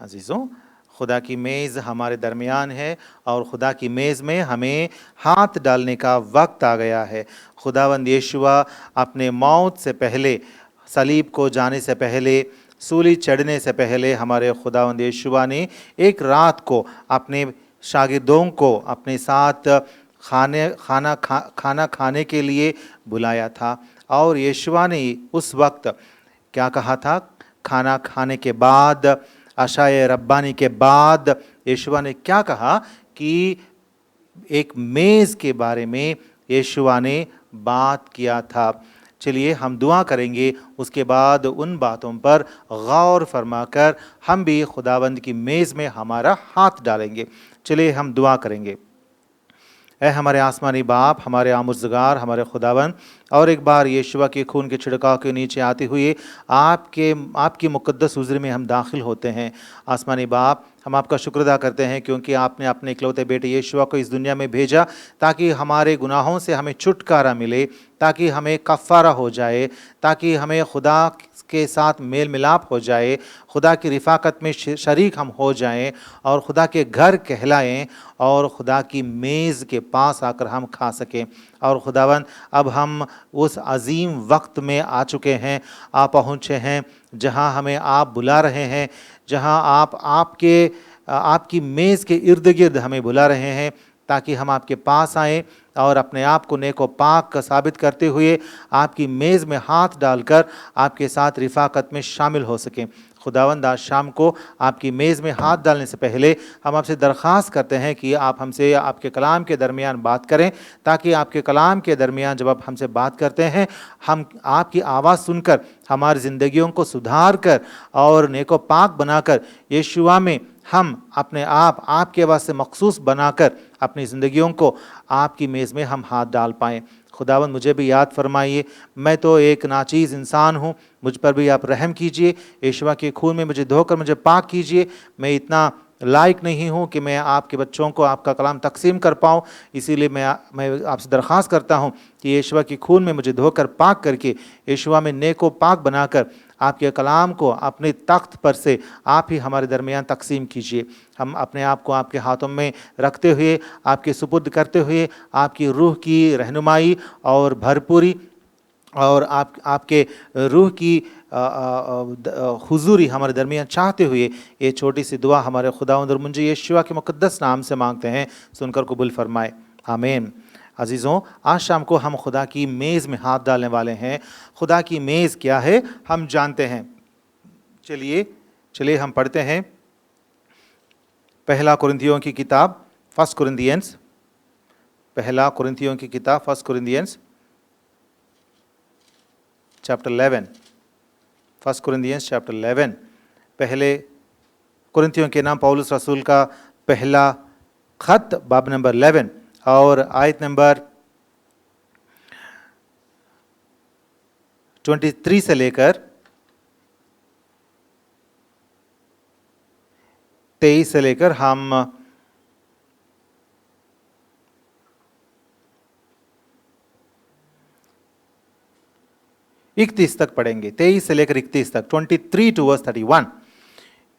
عزیزوں، خدا کی میز ہمارے درمیان ہے اور خدا کی میز میں ہمیں ہاتھ ڈالنے کا وقت آ گیا ہے۔ خداوند یشوع اپنے موت سے پہلے، صلیب کو جانے سے پہلے، سولی چڑھنے سے پہلے ہمارے خداوند یشوع نے ایک رات کو اپنے شاگردوں کو اپنے ساتھ کھانا کھانے کے لیے بلایا تھا، اور یشوع نے اس وقت کیا کہا تھا؟ کھانا کھانے کے بعد، عشائے ربانی کے بعد یشوع نے کیا کہا کہ ایک میز کے بارے میں یشوع نے بات کیا تھا۔ چلیے ہم دعا کریں گے، اس کے بعد ان باتوں پر غور فرما کر ہم بھی خداوند کی میز میں ہمارا ہاتھ ڈالیں گے۔ چلیے ہم دعا کریں گے۔ اے ہمارے آسمانی باپ، ہمارے آمرزگار، ہمارے خداوند، اور ایک بار یشوع کے خون کے چھڑکاؤ کے نیچے آتے ہوئے آپ کی مقدس حضور میں ہم داخل ہوتے ہیں۔ آسمانی باپ، ہم آپ کا شکر ادا کرتے ہیں کیونکہ آپ نے اپنے اکلوتے بیٹے یشوع کو اس دنیا میں بھیجا تاکہ ہمارے گناہوں سے ہمیں چھٹکارا ملے، تاکہ ہمیں کفارہ ہو جائے، تاکہ ہمیں خدا کے ساتھ میل ملاپ ہو جائے، خدا کی رفاقت میں شریک ہم ہو جائیں، اور خدا کے گھر کہلائیں، اور خدا کی میز کے پاس آ کر ہم کھا سکیں۔ اور خداوند، اب ہم اس عظیم وقت میں آ چکے ہیں، آپ پہنچے ہیں جہاں ہمیں آپ بلا رہے ہیں، جہاں آپ کی میز کے ارد گرد ہمیں بلا رہے ہیں، تاکہ ہم آپ کے پاس آئیں اور اپنے آپ کو نیک و پاک کا ثابت کرتے ہوئے آپ کی میز میں ہاتھ ڈال کر آپ کے ساتھ رفاقت میں شامل ہو سکیں۔ خداوند، آج شام کو آپ کی میز میں ہاتھ ڈالنے سے پہلے ہم آپ سے درخواست کرتے ہیں کہ آپ ہم سے آپ کے کلام کے درمیان بات کریں، تاکہ آپ کے کلام کے درمیان جب آپ ہم سے بات کرتے ہیں، ہم آپ کی آواز سن کر ہماری زندگیوں کو سدھار کر اور نیک و پاک بنا کر یشوع میں ہم اپنے آپ کے واسطے مخصوص بنا کر اپنی زندگیوں کو آپ کی میز میں ہم ہاتھ ڈال پائیں۔ خداوند، مجھے بھی یاد فرمائیے، میں تو ایک ناچیز انسان ہوں، مجھ پر بھی آپ رحم کیجئے، یشوع کے خون میں مجھے دھو کر مجھے پاک کیجئے۔ میں اتنا لائق نہیں ہوں کہ میں آپ کے بچوں کو آپ کا کلام تقسیم کر پاؤں، اسی لیے میں آپ سے درخواست کرتا ہوں کہ یشوع کے خون میں مجھے دھو کر پاک کر کے یشوع میں نیک و پاک بنا کر آپ کے کلام کو اپنے تخت پر سے آپ ہی ہمارے درمیان تقسیم کیجئے۔ ہم اپنے آپ کو آپ کے ہاتھوں میں رکھتے ہوئے، آپ کے سپرد کرتے ہوئے، آپ کی روح کی رہنمائی اور بھرپوری اور آپ کے روح کی حضوری ہمارے درمیان چاہتے ہوئے یہ چھوٹی سی دعا ہمارے خداوند اور منجی یشوع کے مقدس نام سے مانگتے ہیں، سن کر قبول فرمائے، آمین۔ عزیزوں، آج شام کو ہم خدا کی میز میں ہاتھ ڈالنے والے ہیں۔ خدا کی میز کیا ہے ہم جانتے ہیں۔ چلیے ہم پڑھتے ہیں پہلا کرنتھیوں کی کتاب، فرسٹ کرنتھینس، پہلا کرنتھیوں کی کتاب، first Corinthians chapter 11، first Corinthians chapter 11۔ پہلے کرنتھیوں کے نام پولس رسول کا پہلا خط، باب نمبر 11 اور آیت نمبر 23 سے لے کر 23 سے لے کر ہم 31 تک پڑھیں گے، 23 سے لے کر 31 تک، 23 to verse 31۔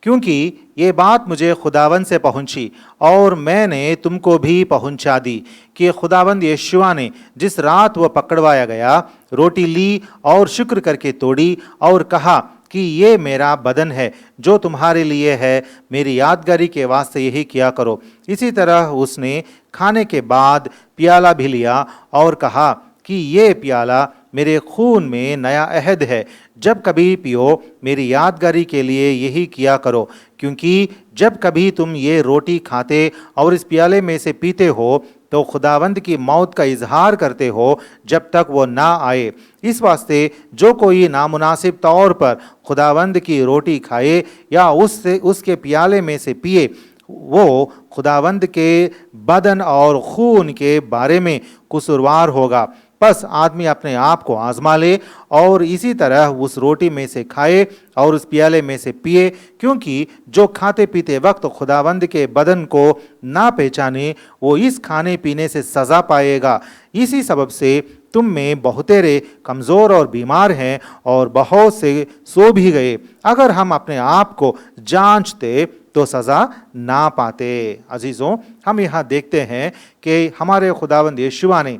کیونکہ یہ بات مجھے خداوند سے پہنچی اور میں نے تم کو بھی پہنچا دی کہ خداوند یشوع نے جس رات وہ پکڑوایا گیا، روٹی لی اور شکر کر کے توڑی اور کہا کہ یہ میرا بدن ہے جو تمہارے لیے ہے، میری یادگاری کے واسطے یہی کیا کرو۔ اسی طرح اس نے کھانے کے بعد پیالہ بھی لیا اور کہا کہ یہ پیالہ میرے خون میں نیا عہد ہے، جب کبھی پیو میری یادگاری کے لیے یہی کیا کرو۔ کیونکہ جب کبھی تم یہ روٹی کھاتے اور اس پیالے میں سے پیتے ہو تو خداوند کی موت کا اظہار کرتے ہو جب تک وہ نہ آئے۔ اس واسطے جو کوئی نامناسب طور پر خداوند کی روٹی کھائے یا اس کے پیالے میں سے پیے، وہ خداوند کے بدن اور خون کے بارے میں قصوروار ہوگا۔ پس آدمی اپنے آپ کو آزما لے اور اسی طرح اس روٹی میں سے کھائے اور اس پیالے میں سے پیے، کیونکہ جو کھاتے پیتے وقت خداوند کے بدن کو نہ پہچانے، وہ اس کھانے پینے سے سزا پائے گا۔ اسی سبب سے तुम में बहुतेरे कमज़ोर और बीमार हैं और बहुत से सो भी गए। अगर हम अपने आप को जांचते तो सज़ा ना पाते। अजीज़ों, हम यहाँ देखते हैं कि हमारे खुदावंद यीशुआ ने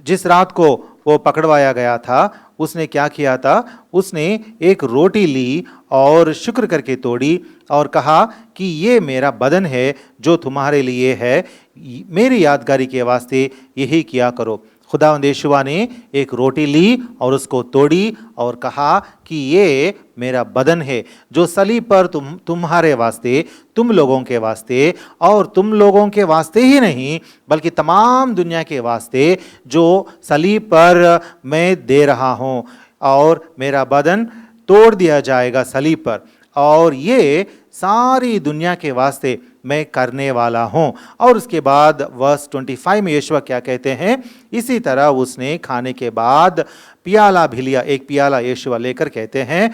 जिस रात को वो पकड़वाया गया था, उसने क्या किया था? उसने एक रोटी ली और शुक्र करके तोड़ी और कहा कि ये मेरा बदन है जो तुम्हारे लिए है, मेरी यादगारी के वास्ते यही किया करो। खुदावंद यीशुआ ने एक रोटी ली और उसको तोड़ी और कहा कि ये मेरा बदन है जो सलीब पर तुम्हारे वास्ते, तुम लोगों के वास्ते, और तुम लोगों के वास्ते ही नहीं बल्कि तमाम दुनिया के वास्ते जो सलीब पर मैं दे रहा हूँ, और मेरा बदन तोड़ दिया जाएगा सलीब पर, और ये सारी दुनिया के वास्ते मैं करने वाला हूँ। और उसके बाद वर्स 25 में यीशु क्या कहते हैं? इसी तरह उसने खाने के बाद प्याला भी लिया, एक प्याला यीशु लेकर कहते हैं,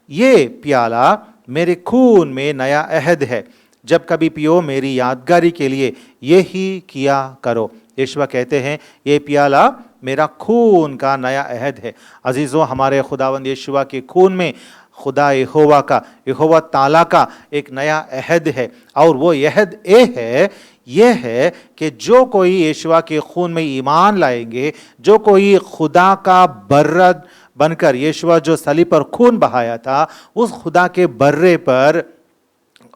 ये प्याला मेरे खून में नया अहद है, जब कभी पियो मेरी यादगारी के लिए यही किया करो। यीशु कहते हैं ये प्याला मेरा खून का नया अहद है। अजीज़ों, हमारे खुदावंद यीशु के खून में खुदा यहोवा का, यहोवा ताला का एक नया अहद है, और वो अहद ये है कि जो कोई यीशु के खून में ईमान लाएंगे, जो कोई खुदा का बर्रा बनकर, यीशु जो सलीब पर खून बहाया था, उस खुदा के बर्रे पर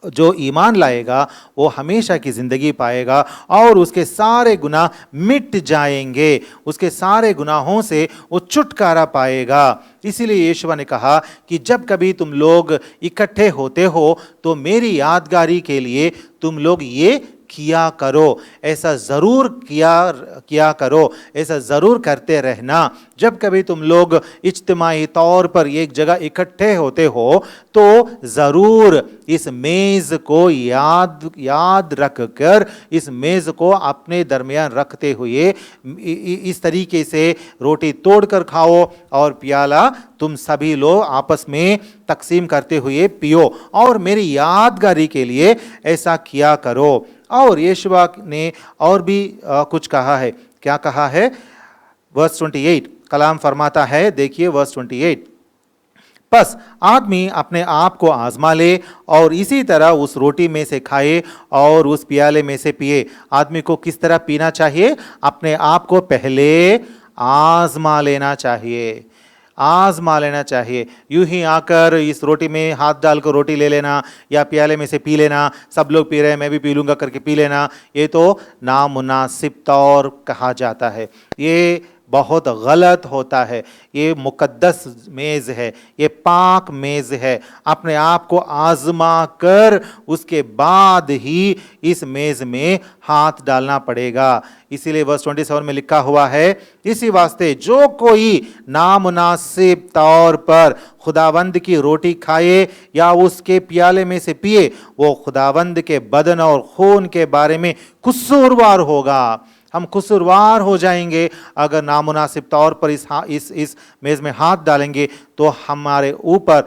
जो ईमान लाएगा वो हमेशा की ज़िंदगी पाएगा और उसके सारे गुनाह मिट जाएंगे, उसके सारे गुनाहों से वो छुटकारा पाएगा। इसीलिए यीशु ने कहा कि जब कभी तुम लोग इकट्ठे होते हो तो मेरी यादगारी के लिए तुम लोग ये किया करो, ऐसा ज़रूर किया करो, ऐसा ज़रूर करते रहना। जब कभी तुम लोग इज्तिमाई तौर पर एक जगह इकट्ठे होते हो तो ज़रूर इस मेज़ को याद रख कर, इस मेज़ को अपने दरमियान रखते हुए इस तरीके से रोटी तोड़ कर खाओ और प्याला तुम सभी लोग आपस में तकसीम करते हुए पियो, और मेरी यादगारी के लिए ऐसा किया करो। और यीशु ने और भी कुछ कहा है। क्या कहा है? वर्स 28 कलाम फरमाता है, देखिए वर्स 28, बस आदमी अपने आप को आजमा ले और इसी तरह उस रोटी में से खाए और उस प्याले में से पिए। आदमी को किस तरह पीना चाहिए? अपने आप को पहले आजमा लेना चाहिए, आजमा लेना चाहिए। यूं ही आकर इस रोटी में हाथ डालकर रोटी ले लेना या प्याले में से पी लेना, सब लोग पी रहे हैं मैं भी पी लूँगा करके पी लेना, ये तो नामुनासिब तौर कहा जाता है। ये बहुत गलत होता है। ये मुकद्दस मेज़ है, ये पाक मेज़ है। अपने आप को आजमा कर उसके बाद ही इस मेज़ में हाथ डालना पड़ेगा। इसीलिए वर्स 27 में लिखा हुआ है, इसी वास्ते जो कोई नामुनासिब तौर पर खुदावंद की रोटी खाए या उसके प्याले में से पिए, वो खुदावंद के बदन और खून के बारे में कसूरवार होगा। हम कसूरवार हो जाएंगे अगर नामुनासिब तौर पर इस मेज़ में हाथ डालेंगे तो हमारे ऊपर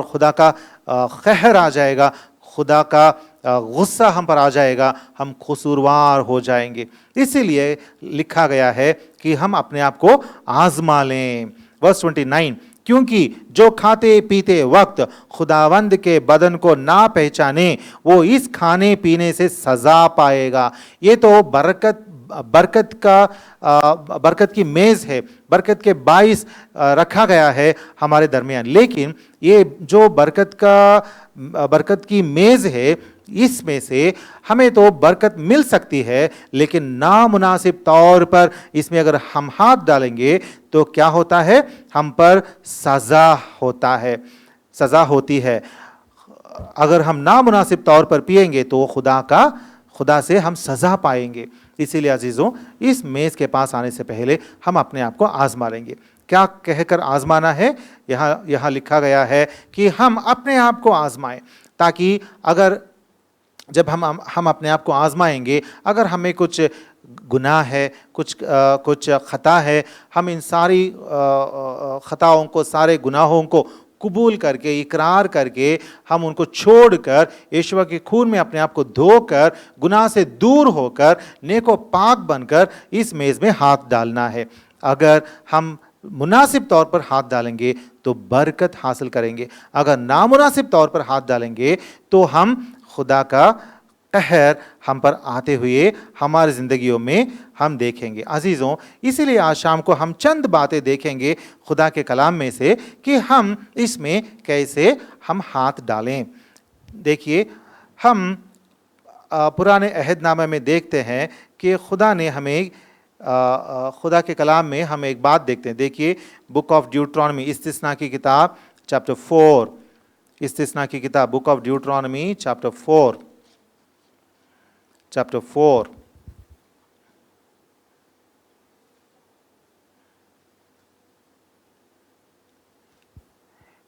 खुदा का कहर आ जाएगा, खुदा का गुस्सा हम पर आ जाएगा, हम कसूरवार हो जाएंगे। इसीलिए लिखा गया है कि हम अपने आप को आजमा लें। वर्स 29, क्योंकि जो खाते पीते वक्त खुदावंद के बदन को ना पहचाने वो इस खाने पीने से सजा पाएगा। ये तो बरकत की मेज़ है, बरकत के बाइस रखा गया है हमारे दरमियान, लेकिन ये जो बरकत की मेज़ है, इसमें से हमें तो बरकत मिल सकती है, लेकिन नामुनासिब तौर पर इसमें अगर हम हाथ डालेंगे तो क्या होता है? हम पर सज़ा होता है, सज़ा होती है। अगर हम नामुनासिब तौर पर पिएंगे तो खुदा से हम सज़ा पाएंगे। इसीलिए अजीज़ों, इस मेज़ के पास आने से पहले हम अपने आप को आजमा लेंगे। क्या कहकर आजमाना है? यहाँ लिखा गया है कि हम अपने आप को आजमाएं, ताकि अगर जब हम अपने आप को आजमाएंगे, अगर हमें कुछ गुनाह है, कुछ खता है, हम इन सारी खताओं को, सारे गुनाहों को قبول کر کے اقرار کر کے ہم ان کو چھوڑ کر یشوع کے خون میں اپنے آپ کو دھو کر گناہ سے دور ہو کر نیک و پاک بن کر اس میز میں ہاتھ ڈالنا ہے۔ اگر ہم مناسب طور پر ہاتھ ڈالیں گے تو برکت حاصل کریں گے، اگر نامناسب طور پر ہاتھ ڈالیں گے تو ہم خدا کا قہر ہم پر آتے ہوئے ہماری زندگیوں میں ہم دیکھیں گے۔ عزیزوں، اسی لیے آج شام کو ہم چند باتیں دیکھیں گے خدا کے کلام میں سے کہ ہم اس میں کیسے ہم ہاتھ ڈالیں۔ دیکھیے، ہم پرانے عہد نامہ میں دیکھتے ہیں کہ خدا نے ہمیں خدا کے کلام میں ہم ایک بات دیکھتے ہیں۔ دیکھیے بک آف ڈیوٹرانومی، استثنا کی کتاب چیپٹر 4، استثنا کی کتاب بک آف ڈیوٹرانومی چیپٹر 4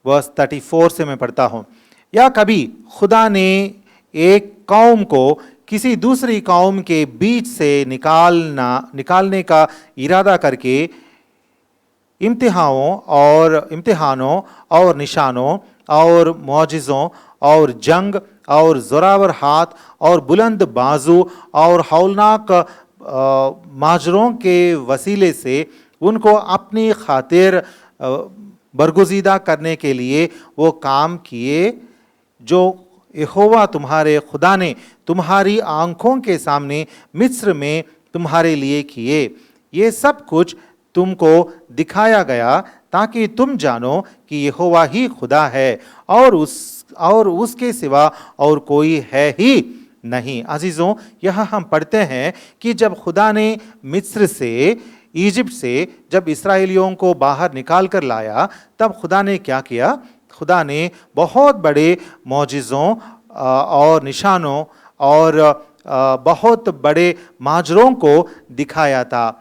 ورس 34 سے میں پڑھتا ہوں۔ یا کبھی خدا نے ایک قوم کو کسی دوسری قوم کے بیچ سے نکالنے کا ارادہ کر کے امتحانوں اور نشانوں اور معجزوں اور جنگ اور زوراور ہاتھ اور بلند بازو اور ہولناک ماجروں کے وسیلے سے ان کو اپنی خاطر برگزیدہ کرنے کے لیے وہ کام کیے جو یہوہ تمہارے خدا نے تمہاری آنکھوں کے سامنے مصر میں تمہارے لیے کیے۔ یہ سب کچھ تم کو دکھایا گیا تاکہ تم جانو کہ یہوہ ہی خدا ہے اور اس کے سوا اور کوئی ہے ہی نہیں۔ عزیزوں، یہاں ہم پڑھتے ہیں کہ جب خدا نے مصر سے، ایجپٹ سے جب اسرائیلیوں کو باہر نکال کر لایا، تب خدا نے کیا کیا؟ خدا نے بہت بڑے معجزوں اور نشانوں اور بہت بڑے ماجروں کو دکھایا تھا۔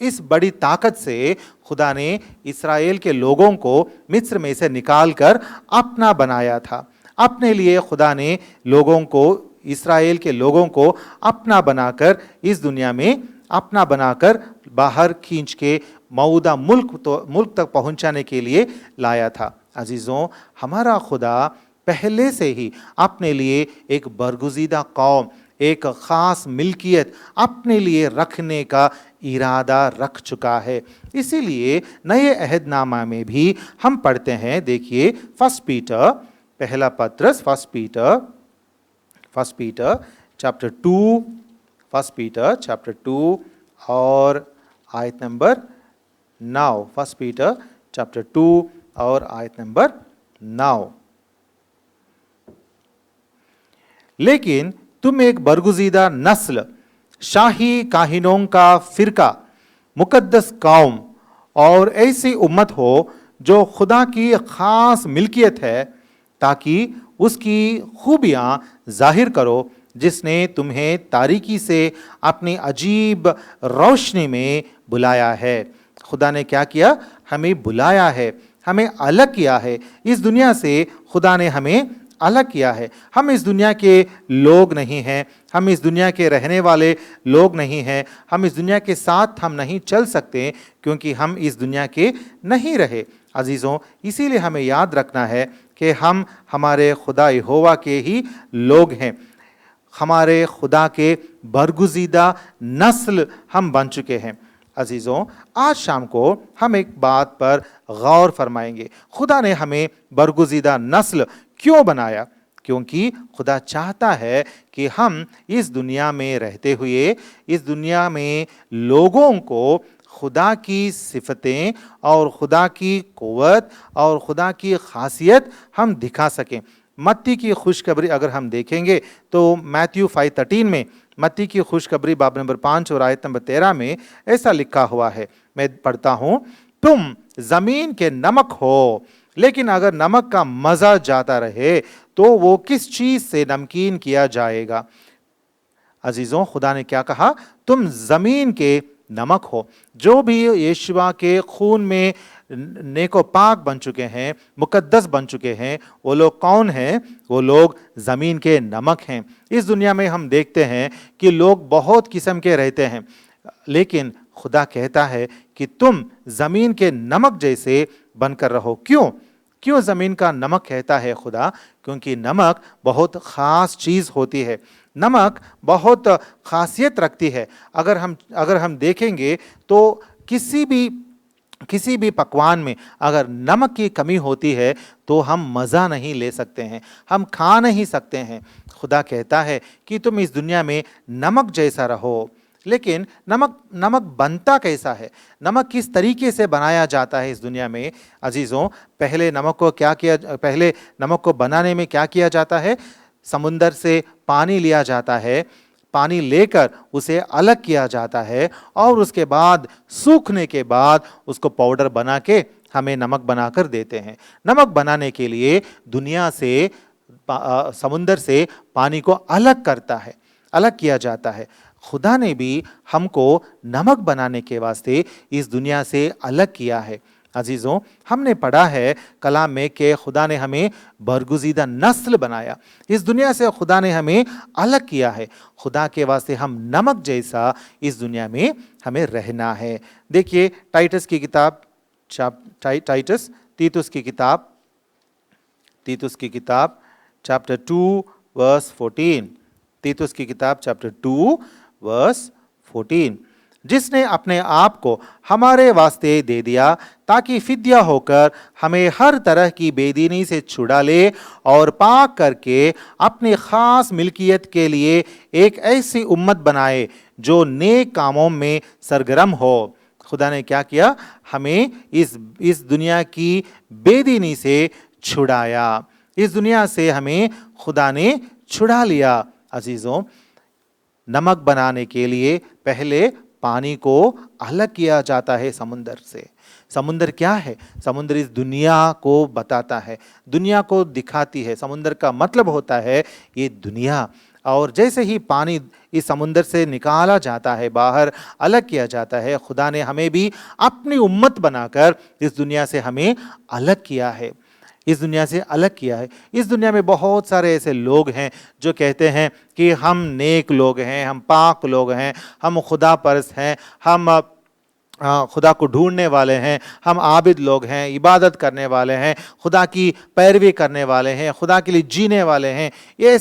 اس بڑی طاقت سے خدا نے اسرائیل کے لوگوں کو مصر میں سے نکال کر اپنا بنایا تھا۔ اپنے لیے خدا نے لوگوں کو، اسرائیل کے لوگوں کو اپنا بنا کر اس دنیا میں اپنا بنا کر باہر کھینچ کے موعودہ ملک تک پہنچانے کے لیے لایا تھا۔ عزیزوں، ہمارا خدا پہلے سے ہی اپنے لیے ایک برگزیدہ قوم، ایک خاص ملکیت اپنے لیے رکھنے کا ارادہ رکھ چکا ہے۔ اسی لیے نئے عہد نامہ میں بھی ہم پڑھتے ہیں، دیکھیے فرسٹ پیٹر چیپٹر 2 اور آیت نمبر 9۔ فرسٹ پیٹر چیپٹر 2 اور آیت نمبر 9۔ لیکن تم ایک برگزیدہ نسل، شاہی کاہنوں کا فرقہ، مقدس قوم اور ایسی امت ہو جو خدا کی خاص ملکیت ہے، تاکہ اس کی خوبیاں ظاہر کرو جس نے تمہیں تاریکی سے اپنی عجیب روشنی میں بلایا ہے۔ خدا نے کیا کیا؟ ہمیں بلایا ہے، ہمیں الگ کیا ہے۔ اس دنیا سے خدا نے ہمیں الگ کیا ہے۔ ہم اس دنیا کے لوگ نہیں ہیں، ہم اس دنیا کے رہنے والے لوگ نہیں ہیں، ہم اس دنیا کے ساتھ ہم نہیں چل سکتے کیونکہ ہم اس دنیا کے نہیں رہے۔ عزیزوں، اسی لیے ہمیں یاد رکھنا ہے کہ ہم ہمارے خدا یہوہ کے ہی لوگ ہیں، ہمارے خدا کے برگزیدہ نسل ہم بن چکے ہیں۔ عزیزوں، آج شام کو ہم ایک بات پر غور فرمائیں گے۔ خدا نے ہمیں برگزیدہ نسل کیوں بنایا؟ کیونکہ خدا چاہتا ہے کہ ہم اس دنیا میں رہتے ہوئے اس دنیا میں لوگوں کو خدا کی صفتیں اور خدا کی قوت اور خدا کی خاصیت ہم دکھا سکیں۔ متی کی خوشخبری اگر ہم دیکھیں گے تو میتھیو 5:13 میں، متی کی خوشخبری باب نمبر 5 اور آیت نمبر 13 میں ایسا لکھا ہوا ہے، میں پڑھتا ہوں، تم زمین کے نمک ہو، لیکن اگر نمک کا مزہ جاتا رہے تو وہ کس چیز سے نمکین کیا جائے گا؟ عزیزوں، خدا نے کیا کہا؟ تم زمین کے نمک ہو۔ جو بھی یشوع کے خون میں نیک و پاک بن چکے ہیں، مقدس بن چکے ہیں، وہ لوگ کون ہیں؟ وہ لوگ زمین کے نمک ہیں۔ اس دنیا میں ہم دیکھتے ہیں کہ لوگ بہت قسم کے رہتے ہیں، لیکن خدا کہتا ہے کہ تم زمین کے نمک جیسے بن کر رہو۔ کیوں؟ क्यों ज़मीन का नमक कहता है खुदा? क्योंकि नमक बहुत ख़ास चीज़ होती है, नमक बहुत खासियत रखती है। अगर हम देखेंगे तो किसी भी पकवान में अगर नमक की कमी होती है तो हम मज़ा नहीं ले सकते हैं, हम खा नहीं सकते हैं। खुदा कहता है कि तुम इस दुनिया में नमक जैसा रहो। लेकिन नमक बनता कैसा है? नमक किस तरीके से बनाया जाता है इस दुनिया में? अजीज़ों, पहले नमक को बनाने में क्या किया जाता है? समुंदर से पानी लिया जाता है, पानी लेकर उसे अलग किया जाता है और उसके बाद सूखने के बाद उसको पाउडर बना के हमें नमक बनाकर देते हैं। नमक बनाने के लिए दुनिया से समुंदर से पानी को अलग किया जाता है। खुदा ने भी हमको नमक बनाने के वास्ते इस दुनिया से अलग किया है। अजीज़ों, हमने पढ़ा है कलाम में कि खुदा ने हमें बरगुज़ीदा नस्ल बनाया, इस दुनिया से खुदा ने हमें अलग किया है। खुदा के वास्ते हम नमक जैसा इस दुनिया में हमें रहना है। देखिए टाइटस की किताब तीतुस की किताब चैप्टर 2 वर्स 14। तीतुस की किताब चैप्टर 2 वर्स 14। जिसने अपने आप को हमारे वास्ते दे दिया ताकि फिद्या होकर हमें हर तरह की बेदीनी से छुड़ा ले और पाक करके अपनी खास मिल्कियत के लिए एक ऐसी उम्मत बनाए जो नेक कामों में सरगर्म हो। खुदा ने क्या किया? हमें इस दुनिया की बेदीनी से छुड़ाया, इस दुनिया से हमें खुदा ने छुड़ा लिया। अजीज़ों, नमक बनाने के लिए पहले पानी को अलग किया जाता है समुंदर से। समुंदर क्या है? समुंदर इस दुनिया को बताता है, दुनिया को दिखाती है। समुंदर का मतलब होता है ये दुनिया। और जैसे ही पानी इस समुंदर से निकाला जाता है, बाहर अलग किया जाता है, खुदा ने हमें भी अपनी उम्मत बनाकर इस दुनिया से हमें अलग किया है, इस दुनिया से अलग किया है। इस दुनिया में बहुत सारे ऐसे लोग हैं जो कहते हैं कि हम नेक लोग हैं, हम पाक लोग हैं, हम खुदा परस्त हैं, हम खुदा को ढूंढने वाले हैं, हम आबिद लोग हैं, इबादत करने वाले हैं, खुदा की पैरवी करने वाले हैं, खुदा के लिए जीने वाले हैं। ये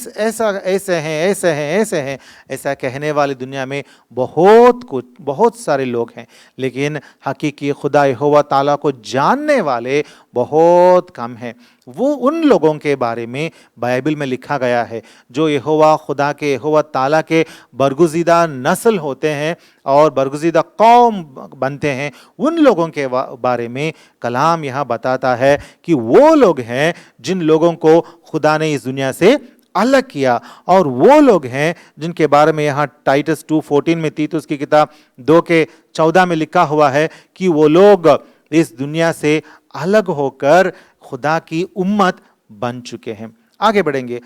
ऐसा कहने वाली दुनिया में बहुत सारे लोग हैं, लेकिन हकीकी खुदा यहोवा ताला को जानने वाले बहुत कम हैं। वो उन लोगों के बारे में बाइबल में लिखा गया है जो यहोवा ताला के बरगुज़ीदा नस्ल होते हैं और बरगुज़ीदा कौम बनते हैं। उन लोगों के बारे में कलाम यहाँ बताता है कि वो लोग हैं जिन लोगों को खुदा ने इस दुनिया से अलग किया, और वो लोग हैं जिनके बारे में यहाँ टाइटस 2:14 में, तीतुस की किताब 2:14 में लिखा हुआ है कि वो लोग इस दुनिया से अलग होकर खुदा की उम्मत बन चुके हैं। आगे बढ़ेंगे।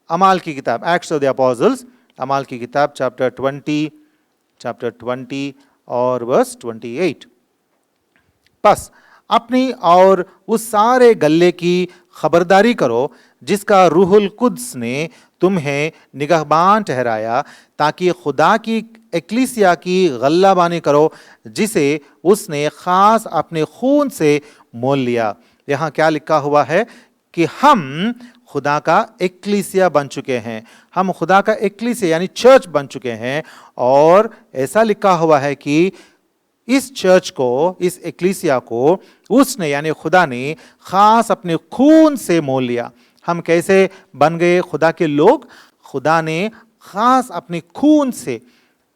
अमाल की किताब, एक्ट्स ऑफ द अपोस्टल्स, अमाल की किताब चैप्टर 20 और वर्स 28। बस अपनी और उस सारे गल्ले की खबरदारी करो जिसका रूहुल कुद्स ने तुम्हें निगहबान ठहराया, ताकि खुदा की एक्लीसिया की गल्लाबानी करो जिसे उसने खास अपने खून से मोल लिया। यहाँ क्या लिखा हुआ है कि हम खुदा का एक्लीसिया बन चुके हैं, हम खुदा का एक्लीसिया यानी चर्च बन चुके हैं। और ऐसा लिखा हुआ है कि इस चर्च को, इस एक्लीसिया को उसने यानी खुदा ने खास अपने खून से मोल लिया। हम कैसे बन गए खुदा के लोग? खुदा ने खास अपने खून से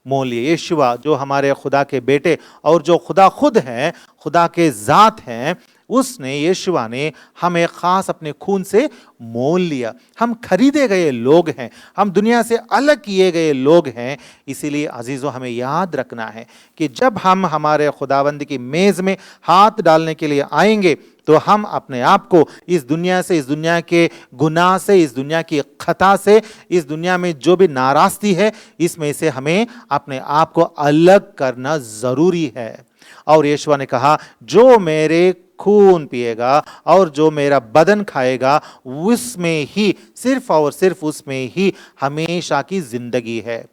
मोल लिए। यीशुआ जो हमारे खुदा के बेटे और जो खुदा खुद हैं, खुदा के ज़ात हैं, उसने, यीशुआ ने हमें खास अपने खून से मोल लिया। हम खरीदे गए लोग हैं, हम दुनिया से अलग किए गए लोग हैं। इसीलिए अजीज़ों, हमें याद रखना है कि जब हम हमारे खुदाबंद की मेज़ में हाथ डालने के लिए आएंगे तो हम अपने आप को इस दुनिया से, इस दुनिया के गुनाह से, इस दुनिया की खता से, इस दुनिया में जो भी नाराज़गी है, इसमें से हमें अपने आप को अलग करना ज़रूरी है। और यीशुआ ने कहा, जो मेरे खून पिएगा और जो मेरा बदन खाएगा, उसमें ही, सिर्फ और सिर्फ उसमें ही हमेशा की जिंदगी है।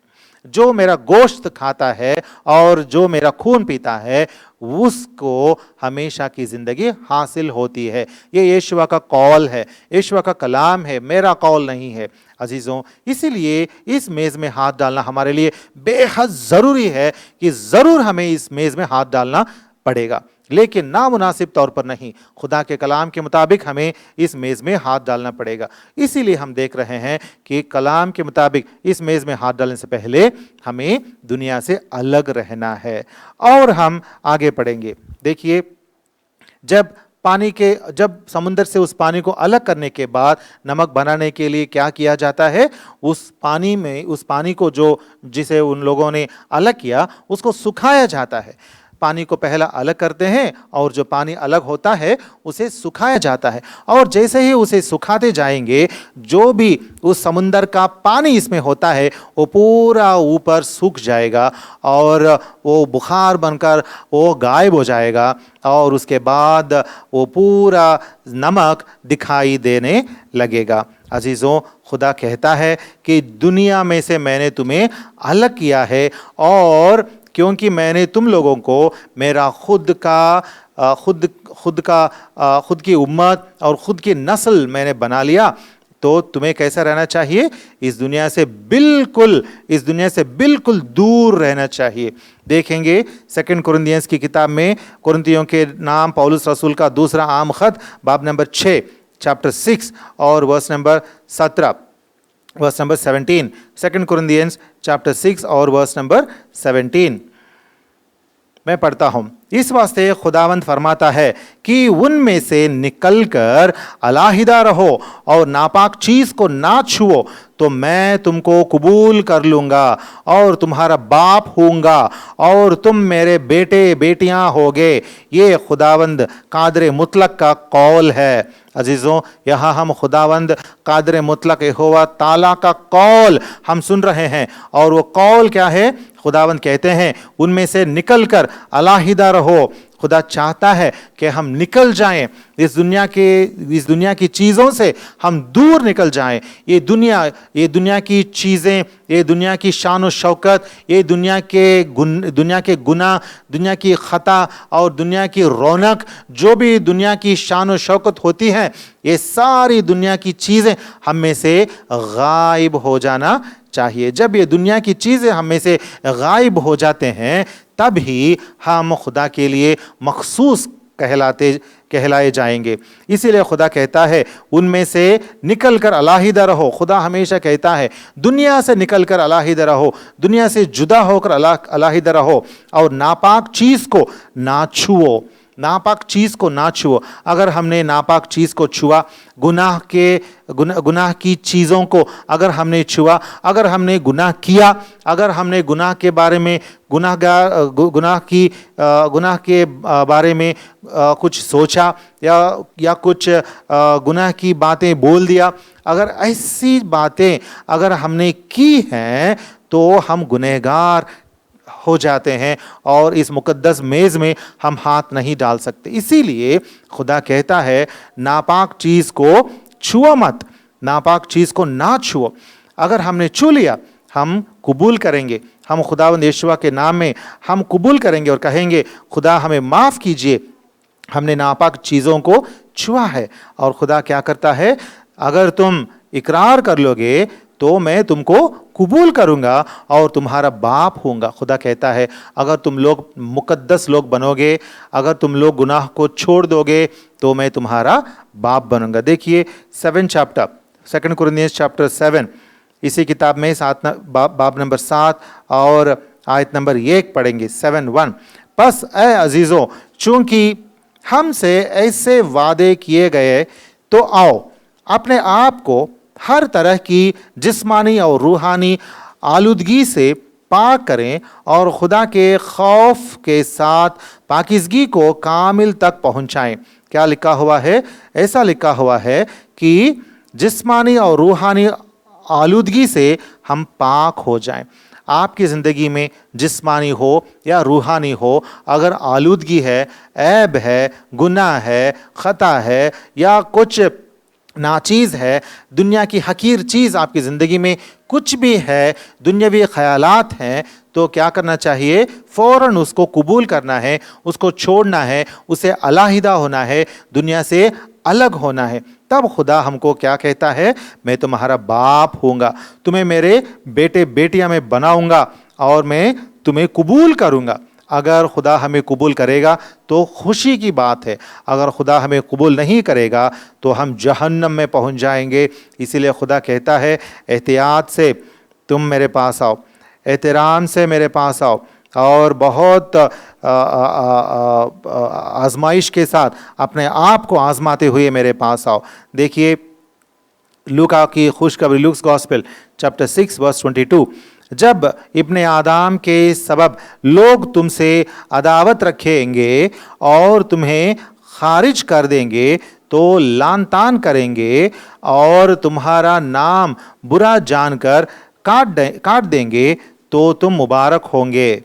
जो मेरा गोश्त खाता है और जो मेरा खून पीता है उसको हमेशा की ज़िंदगी हासिल होती है। ये यीशुआ का कौल है, यीशुआ का कलाम है, मेरा कौल नहीं है। अजीज़ों, इसीलिए इस मेज़ में हाथ डालना हमारे लिए बेहद ज़रूरी है कि ज़रूर हमें इस मेज़ में हाथ डालना पड़ेगा, लेकिन नामुनासिब तौर पर नहीं। खुदा के कलाम के मुताबिक हमें इस मेज़ में हाथ डालना पड़ेगा। इसीलिए हम देख रहे हैं कि कलाम के मुताबिक इस मेज़ में हाथ डालने से पहले हमें दुनिया से अलग रहना है। और हम आगे पढ़ेंगे। देखिए, जब समुद्र से उस पानी को अलग करने के बाद नमक बनाने के लिए क्या किया जाता है, उस पानी को जिसे उन लोगों ने अलग किया उसको सुखाया जाता है। पानी को पहला अलग करते हैं और जो पानी अलग होता है उसे सुखाया जाता है, और जैसे ही उसे सुखाते जाएंगे जो भी उस समुंदर का पानी इसमें होता है वो पूरा ऊपर सूख जाएगा और वो बुखार बनकर वो गायब हो जाएगा, और उसके बाद वो पूरा नमक दिखाई देने लगेगा। अजीज़ों, खुदा कहता है कि दुनिया में से मैंने तुम्हें अलग किया है, और क्योंकि मैंने तुम लोगों को मेरा खुद की उम्मत और खुद की नस्ल मैंने बना लिया, तो तुम्हें कैसा रहना चाहिए? इस दुनिया से बिल्कुल दूर रहना चाहिए। देखेंगे 2 कुरिन्थियंस की किताब में, कुरिन्थियों के नाम पौलुस रसूल का दूसरा आम खत, बाब नंबर 6 चैप्टर 6 और verse number 17 verse number 17। 2 Corinthians chapter 6 और वर्स नंबर 17 मैं पढ़ता हूं। इस वास्ते खुदावंद फरमाता है कि उनमें से निकलकर अलहदा रहो और नापाक चीज को ना छुओ, तो मैं तुमको कबूल कर लूंगा और तुम्हारा बाप होऊंगा और तुम मेरे बेटे बेटियां होगे। ये खुदावंद कादर मुतलक का कौल है। अजीज़ों, यहाँ हम खुदावंद कादर मुतलक यहोवा ताला का कौल हम सुन रहे हैं, और वो कौल क्या है? खुदावंद कहते हैं उनमें से निकलकर अलहदा रहो। खुदा चाहता है कि हम निकल जाएं, इस दुनिया की चीज़ों से हम दूर निकल जाएं। ये दुनिया की चीज़ें, ये दुनिया की शान और शौकत, ये दुनिया के गुनाह, दुनिया की खता और दुनिया की रौनक, जो भी दुनिया की शान और शौकत होती है, ये सारी दुनिया की चीज़ें हम में से गायब हो जाना चाहिए। जब ये दुनिया की चीज़ें हम में से गायब हो जाते हैं तब ही हम खुदा के लिए मखसूस कहलाए जाएंगे। इसीलिए खुदा कहता है उनमें से निकलकर अलहदा रहो। खुदा हमेशा कहता है दुनिया से निकलकर अलहदा रहो, दुनिया से जुदा होकर अलहदा रहो, और नापाक चीज़ को ना छुओ। नापाक चीज़ को ना छुओ। अगर हमने नापाक चीज़ को छुआ, गुनाह की चीज़ों को अगर हमने छुआ, अगर हमने गुनाह किया, अगर हमने गुनाह के बारे में गुनाह के बारे में कुछ सोचा या कुछ गुनाह की बातें बोल दिया, अगर ऐसी बातें अगर हमने की हैं तो हम गुनहगार हो जाते हैं और इस मुकद्दस मेज़ में हम हाथ नहीं डाल सकते। इसीलिए खुदा कहता है नापाक चीज़ को छुओ मत, नापाक चीज़ को ना छुओ। अगर हमने छू लिया हम कबूल करेंगे, हम खुदावंद यीशुआ के नाम में हम कबूल करेंगे और कहेंगे खुदा हमें माफ़ कीजिए, हमने नापाक चीज़ों को छुआ है। और खुदा क्या करता है? अगर तुम इकरार कर लोगे तो मैं तुमको कबूल करूंगा और तुम्हारा बाप होऊंगा। खुदा कहता है अगर तुम लोग मुकद्दस लोग बनोगे, अगर तुम लोग गुनाह को छोड़ दोगे तो मैं तुम्हारा बाप बनूंगा। देखिए 7 चैप्टर 2 कुरिन्थियंस चैप्टर 7 इसी किताब में बाब नंबर 7 और आयत नंबर 1 पढ़ेंगे। 7:1 बस ऐ अजीज़ों, चूंकि हमसे ऐसे वादे किए गए तो आओ अपने आप को हर तरह की जिस्मानी और रूहानी आलूदगी से पाक करें और खुदा के खौफ के साथ पाकीज़गी को कामिल तक पहुंचाएं। क्या लिखा हुआ है? ऐसा लिखा हुआ है कि जिस्मानी और रूहानी आलूदगी से हम पाक हो जाएं। आपकी ज़िंदगी में जिस्मानी हो या रूहानी हो, अगर आलूदगी है, ऐब है, गुनाह है, खता है या कुछ नाचीज़ है, दुनिया की हकीर चीज़ आपकी ज़िंदगी में कुछ भी है, दुनियावी ख़यालात हैं, तो क्या करना चाहिए? फ़ौरन उसको कबूल करना है, उसको छोड़ना है, उसे अलहदा होना है, दुनिया से अलग होना है। तब खुदा हमको क्या कहता है? मैं तुम्हारा बाप होऊंगा, तुम्हें मेरे बेटे बेटियां मैं बनाऊंगा और मैं तुम्हें कबूल करूंगा। अगर खुदा हमें कबूल करेगा तो खुशी की बात है, अगर खुदा हमें कबूल नहीं करेगा तो हम जहन्नम में पहुंच जाएंगे। इसीलिए खुदा कहता है, एहतियात से तुम मेरे पास आओ, एहतराम से मेरे पास आओ और बहुत आजमाइश के साथ अपने आप को आजमाते हुए मेरे पास आओ। देखिए लूका की खुशखबरी, लूक्स गॉस्पेल चैप्टर 6 वर्स 22, जब इब्ने आदम के सबब लोग तुमसे अदावत रखेंगे और तुम्हें खारिज कर देंगे, तो लान तान करेंगे और तुम्हारा नाम बुरा जानकर काट देंगे, तो तुम मुबारक होगे।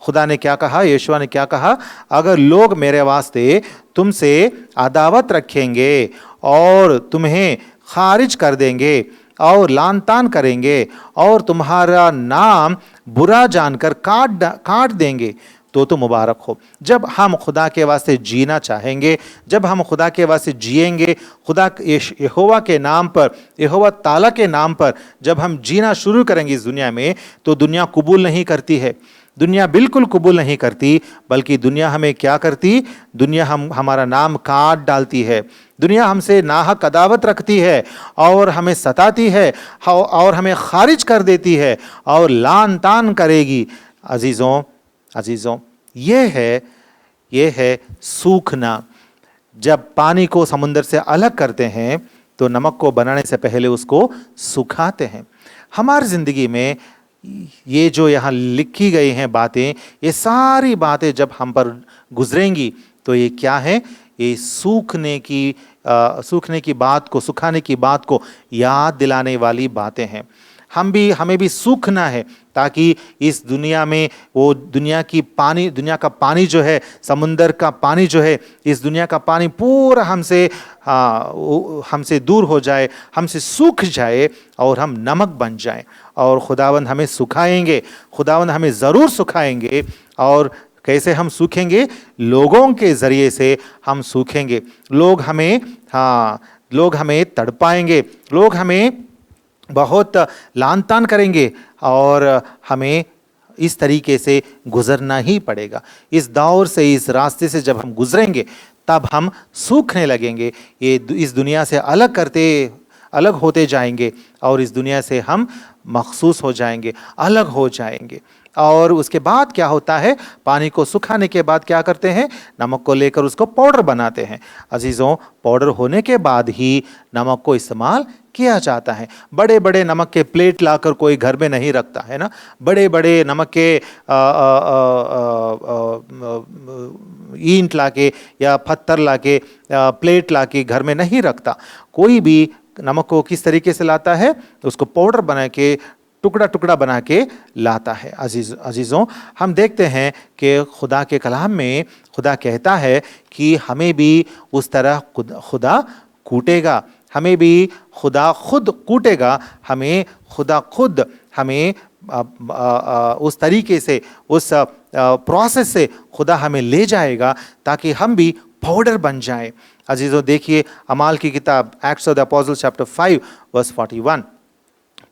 खुदा ने क्या कहा? यीशुआ ने क्या कहा? अगर लोग मेरे वास्ते तुमसे अदावत रखेंगे और तुम्हें खारिज कर देंगे और लान तान करेंगे और तुम्हारा नाम बुरा जानकर काट देंगे, तो तुम मुबारक हो। जब हम खुदा के वास्ते जीना चाहेंगे, जब हम खुदा के वास्ते जिएंगे, खुदा यहोवा के नाम पर, यहोवा ताला के नाम पर जब हम जीना शुरू करेंगे इस दुनिया में, तो दुनिया कबूल नहीं करती है, दुनिया बिल्कुल कबूल नहीं करती, बल्कि दुनिया हमें क्या करती? दुनिया हमारा नाम काट डालती है, दुनिया हमसे नाहक अदावत रखती है और हमें सताती है और हमें खारिज कर देती है और लान तान करेगी। अजीज़ों, ये है सूखना। जब पानी को समुद्र से अलग करते हैं तो नमक को बनाने से पहले उसको सुखाते हैं। हमारी ज़िंदगी में ये जो यहाँ लिखी गई हैं बातें, ये सारी बातें जब हम पर गुजरेंगी तो ये क्या है? ये सूखने की बात को, सुखाने की बात को याद दिलाने वाली बातें हैं। हमें भी सूखना है ताकि इस दुनिया में वो दुनिया का पानी जो है, समुंदर का पानी जो है, इस दुनिया का पानी पूरा हमसे दूर हो जाए, हमसे सूख जाए और हम नमक बन जाएं। और खुदावंद हमें सुखाएंगे, खुदावंद हमें ज़रूर सुखाएंगे। और कैसे हम सूखेंगे? लोगों के ज़रिए से हम सूखेंगे। लोग हमें तड़पाएंगे, लोग हमें बहुत लान तान करेंगे और हमें इस तरीके से गुजरना ही पड़ेगा। इस दौर से, इस रास्ते से जब हम गुजरेंगे तब हम सूखने लगेंगे। इस दुनिया से अलग होते जाएंगे और इस दुनिया से हम मखसूस हो जाएंगे, अलग हो जाएंगे। और उसके बाद क्या होता है? पानी को सुखाने के बाद क्या करते हैं? नमक को लेकर उसको पाउडर बनाते हैं। अजीज़ों, पाउडर होने के बाद ही नमक को इस्तेमाल किया जाता है। बड़े बड़े नमक के प्लेट लाकर कोई घर में नहीं रखता है ना, बड़े बड़े नमक के ईंट लाके या पत्थर लाके, प्लेट लाके घर में नहीं रखता। कोई भी नमक को किस तरीके से लाता है? उसको पाउडर बना के, टुकड़ा टुकड़ा बना के लाता है। अजीज़ों, हम देखते हैं कि खुदा के कलाम में खुदा कहता है कि हमें भी उस तरह खुदा कूटेगा, हमें भी खुदा खुद कूटेगा, हमें खुदा खुद हमें उस तरीके से, उस प्रोसेस से खुदा हमें ले जाएगा ताकि हम भी पाउडर बन जाएं। अजीज़ों, देखिए अमाल की किताब, Acts of the Apostles chapter 5 verse 41।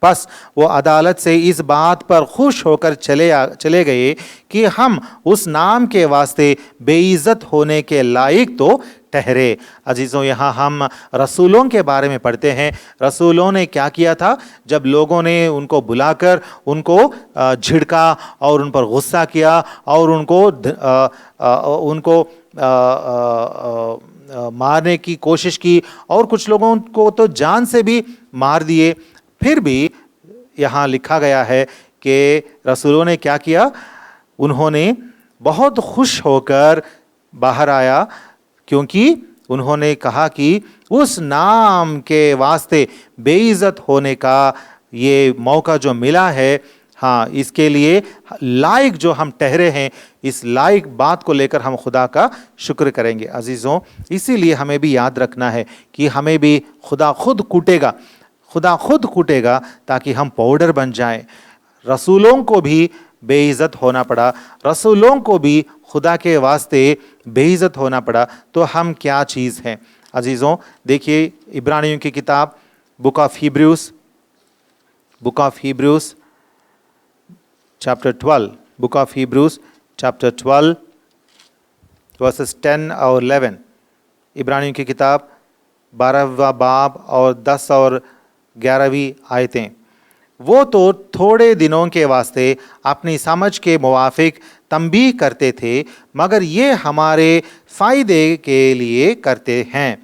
बस वो अदालत से इस बात पर खुश होकर चले गए कि हम उस नाम के वास्ते बेइज्जत होने के लायक तो ठहरे। अजीज़ों, यहाँ हम रसूलों के बारे में पढ़ते हैं। रसूलों ने क्या किया था? जब लोगों ने उनको बुलाकर उनको झिड़का और उन पर गुस्सा किया और उनको मारने की कोशिश की और कुछ लोगों को तो जान से भी मार दिए, फिर भी यहाँ लिखा गया है कि रसूलों ने क्या किया? उन्होंने बहुत खुश होकर बाहर आया, क्योंकि उन्होंने कहा कि उस नाम के वास्ते बेइज्जत होने का ये मौका जो मिला है, हाँ, इसके लिए लायक जो हम ठहरे हैं, इस लायक बात को लेकर हम खुदा का शुक्र करेंगे। अजीज़ों, इसीलिए हमें भी याद रखना है कि हमें भी खुदा खुद कूटेगा ताकि हम पाउडर बन जाएं। रसूलों को भी बेइज्जत होना पड़ा, रसूलों को भी खुदा के वास्ते बेइज्जत होना पड़ा, तो हम क्या चीज़ हैं। अजीज़ों, देखिए इब्रानियों की किताब Book of Hebrews chapter 12, book of Hebrews chapter 12 verses 10 और 11। इब्रानियों की किताब 12वां बाब और 10 और 11वीं आयतें। वो तो थोड़े दिनों के वास्ते अपनी समझ के मुवाफिक तंबीह करते थे, मगर ये हमारे फ़ायदे के लिए करते हैं।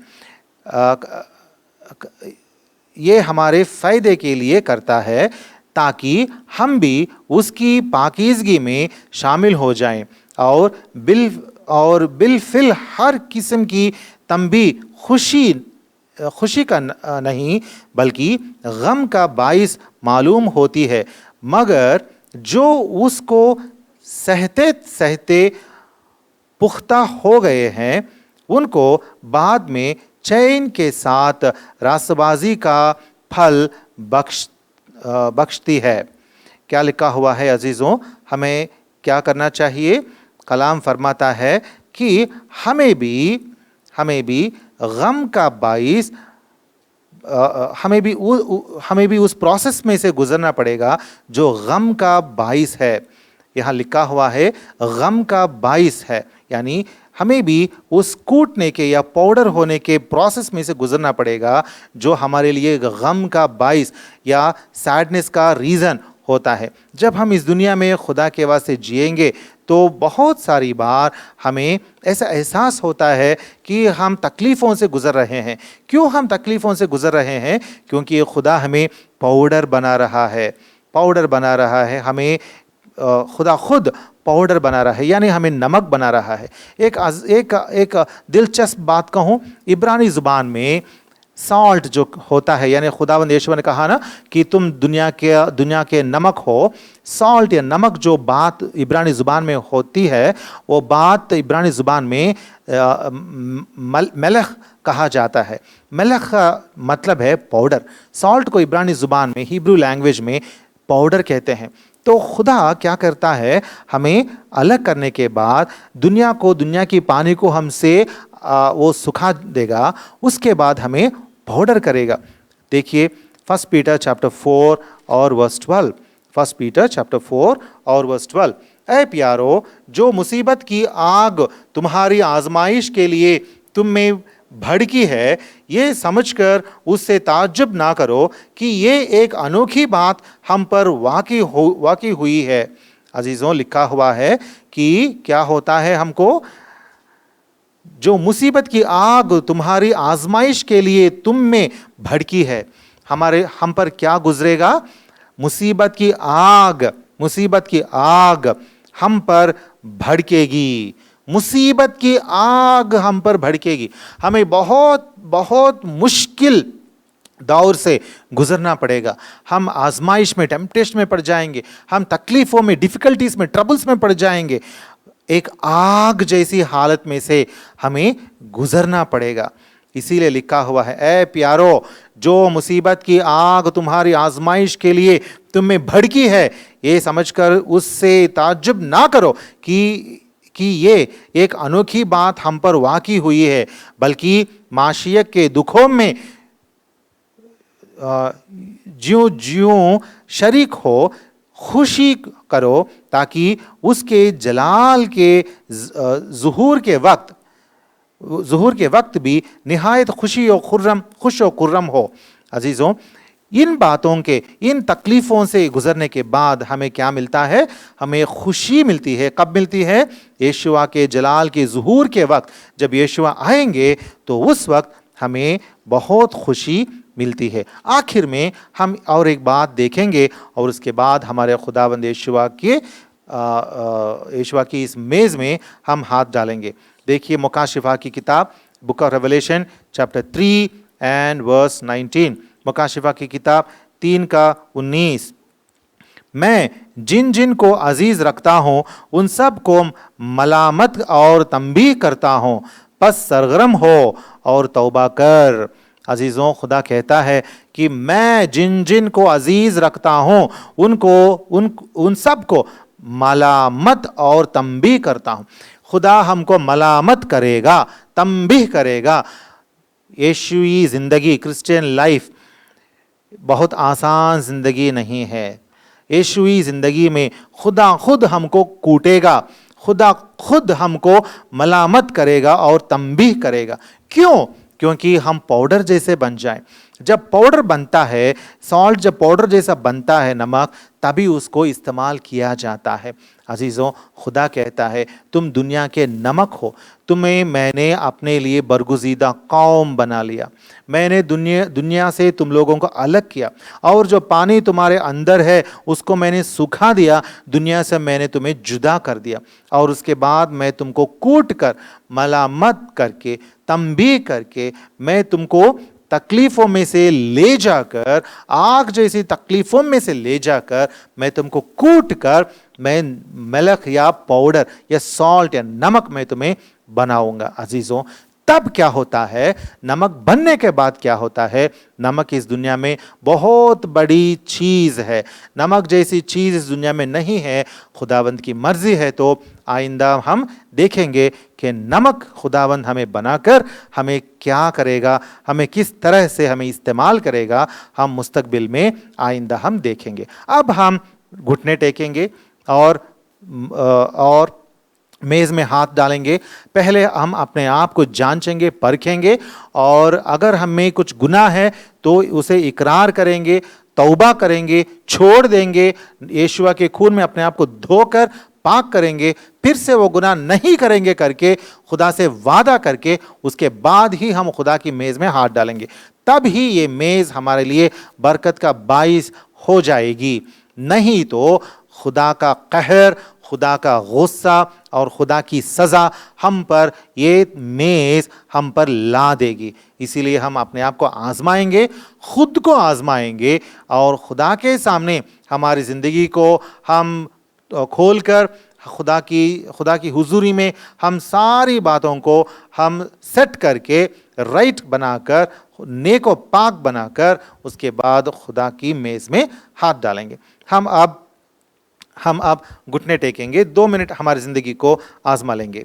ये हमारे फ़ायदे के लिए करता है ताकि हम भी उसकी पाकीज़गी में शामिल हो जाएं और बिलफिल हर किस्म की तंबीह खुशी का नहीं बल्कि गम का बाइस मालूम होती है, मगर जो उसको सहते सहते पुख्ता हो गए हैं उनको बाद में चैन के साथ रास्तबाजी का फल बख्शती है। क्या लिखा हुआ है अजीज़ों, हमें क्या करना चाहिए? कलाम फरमाता है कि हमें भी गम का बाइस हमें भी उस प्रोसेस में से गुजरना पड़ेगा जो गम का बाइस है। यहाँ लिखा हुआ है गम का बाइस है, यानी हमें भी उस कूटने के या पाउडर होने के प्रोसेस में से गुजरना पड़ेगा जो हमारे लिए गम का बाइस या सैडनेस का रीज़न होता है। जब हम इस दुनिया में खुदा के वास्ते जिएंगे तो बहुत सारी बार हमें ऐसा एहसास होता है कि हम तकलीफ़ों से गुज़र रहे हैं। क्यों हम तकलीफ़ों से गुज़र रहे हैं? क्योंकि खुदा हमें पाउडर बना रहा है, हमें खुदा खुद पाउडर बना रहा है, यानी हमें नमक बना रहा है। एक दिलचस्प बात कहूँ, इब्रानी ज़ुबान में सॉल्ट जो होता है, यानी खुदावंद यीशु ने कहा ना कि तुम दुनिया के नमक हो। सॉल्ट या नमक जो बात इब्रानी ज़ुबान में होती है, वो बात इब्रानी ज़ुबान में मलख कहा जाता है। मलख का मतलब है पाउडर। सॉल्ट को इब्रानी ज़ुबान में, हिब्रू लैंग्वेज में पाउडर कहते हैं। तो खुदा क्या करता है, हमें अलग करने के बाद दुनिया की पानी को हमसे वो सुखा देगा, उसके बाद हमें पाउडर करेगा। देखिए 1 पीटर चैप्टर 4 और वर्स 12। 1 पीटर चैप्टर 4 और वर्स 12। ऐ प्यारो, जो मुसीबत की आग तुम्हारी आजमाइश के लिए तुम में भड़की है, ये समझकर उससे ताज्जुब ना करो कि ये एक अनोखी बात हम पर वाक़ई हुई है। अजीज़ों, लिखा हुआ है कि क्या होता है हमको? जो मुसीबत की आग तुम्हारी आजमाइश के लिए तुम में भड़की है, हम पर क्या गुजरेगा? मुसीबत की आग हम पर भड़केगी। मुसीबत की आग हम पर भड़केगी। हमें बहुत बहुत मुश्किल दौर से गुजरना पड़ेगा। हम आजमाइश में, टेम्पटेशन में पड़ जाएंगे, हम तकलीफ़ों में, डिफ़िकल्टीज़ में, ट्रबल्स में पड़ जाएंगे। एक आग जैसी हालत में से हमें गुजरना पड़ेगा। इसीलिए लिखा हुआ है, ऐ प्यारो, जो मुसीबत की आग तुम्हारी आजमाइश के लिए तुम में भड़की है, ये समझकर उससे ताज्जुब ना करो कि ये एक अनोखी बात हम पर वाक़ई हुई है, बल्कि माशियत के दुखों में ज्यों शरीक हो खुशी करो, ताकि उसके जलाल के ज़ुहूर के वक्त भी निहायत खुश और खुर्रम हो। अजीज़ों, इन बातों के, इन तकलीफ़ों से गुज़रने के बाद हमें क्या मिलता है? हमें खुशी मिलती है। कब मिलती है? यीशुआ के जलाल के ज़ुहूर के वक्त। जब यीशुआ आएंगे तो उस वक्त हमें बहुत खुशी मिलती है। आखिर में हम और एक बात देखेंगे और उसके बाद हमारे खुदावंद यीशुआ की इस मेज़ में हम हाथ डालेंगे। देखिए मुकाशिफा की किताब, Book of Revelation chapter 3 and verse 19। मुकाशिफा की किताब 3 का 19। میں جن جن کو عزیز رکھتا ہوں ان سب کو ملامت اور تنبیہ کرتا ہوں، پس سرگرم ہو اور توبہ کر۔ عزیزوں، خدا کہتا ہے کہ میں جن جن کو عزیز رکھتا ہوں ان سب کو ملامت اور تنبیہ کرتا ہوں۔ خدا ہم کو ملامت کرے گا، تنبیہ کرے گا۔ یشوعی زندگی، کرسچین لائف بہت آسان زندگی نہیں ہے۔ یشوعی زندگی میں خدا خود ہم کو کوٹے گا، خدا خود ہم کو ملامت کرے گا اور تنبیہ کرے گا۔ کیوں؟ کیونکہ ہم پاؤڈر جیسے بن جائیں۔ جب پاؤڈر بنتا ہے، سالٹ جب پاؤڈر جیسا بنتا ہے، نمک، تبھی اس کو استعمال کیا جاتا ہے۔ عزیزوں، خدا کہتا ہے تم دنیا کے نمک ہو، تمہیں میں نے اپنے لیے برگزیدہ قوم بنا لیا، میں نے دنیا سے تم لوگوں کو الگ کیا، اور جو پانی تمہارے اندر ہے اس کو میں نے سکھا دیا، دنیا سے میں نے تمہیں جدا کر دیا، اور اس کے بعد میں تم کو کوٹ کر، ملامت کر کے، تنبیہ کر کے، میں تم کو تکلیفوں میں سے لے جا کر، آگ جیسی تکلیفوں میں سے لے جا کر، میں تم کو کوٹ کر، میں ملک یا پاؤڈر یا سالٹ یا نمک میں تمہیں بناؤں گا۔ عزیزوں، تب کیا ہوتا ہے؟ نمک بننے کے بعد کیا ہوتا ہے؟ نمک اس دنیا میں بہت بڑی چیز ہے، نمک جیسی چیز اس دنیا میں نہیں ہے۔ خداوند کی مرضی ہے تو آئندہ ہم دیکھیں گے کہ نمک خداوند ہمیں بنا کر ہمیں کیا کرے گا، ہمیں کس طرح سے ہمیں استعمال کرے گا، ہم مستقبل میں آئندہ ہم دیکھیں گے۔ اب ہم گھٹنے ٹیکیں گے اور میز میں ہاتھ ڈالیں گے۔ پہلے ہم اپنے آپ کو جانچیں گے، پرکھیں گے، اور اگر ہم میں کچھ گناہ ہے تو اسے اقرار کریں گے، توبہ کریں گے، چھوڑ دیں گے، یشوع کے خون میں اپنے آپ کو دھو کر پاک کریں گے، پھر سے وہ گناہ نہیں کریں گے کر کے خدا سے وعدہ کر کے، اس کے بعد ہی ہم خدا کی میز میں ہاتھ ڈالیں گے۔ تب ہی یہ میز ہمارے لیے برکت کا باعث ہو جائے گی، نہیں تو خدا کا قہر، خدا کا غصہ اور خدا کی سزا ہم پر، یہ میز ہم پر لا دے گی۔ اسی لیے ہم اپنے آپ کو آزمائیں گے، خود کو آزمائیں گے، اور خدا کے سامنے ہماری زندگی کو ہم کھول کر خدا کی حضوری میں ہم ساری باتوں کو ہم سیٹ کر کے، رائٹ بنا کر، نیک و پاک بنا کر، اس کے بعد خدا کی میز میں ہاتھ ڈالیں گے۔ ہم اب گھٹنے ٹیکیں گے، 2 منٹ ہماری زندگی کو آزما لیں گے۔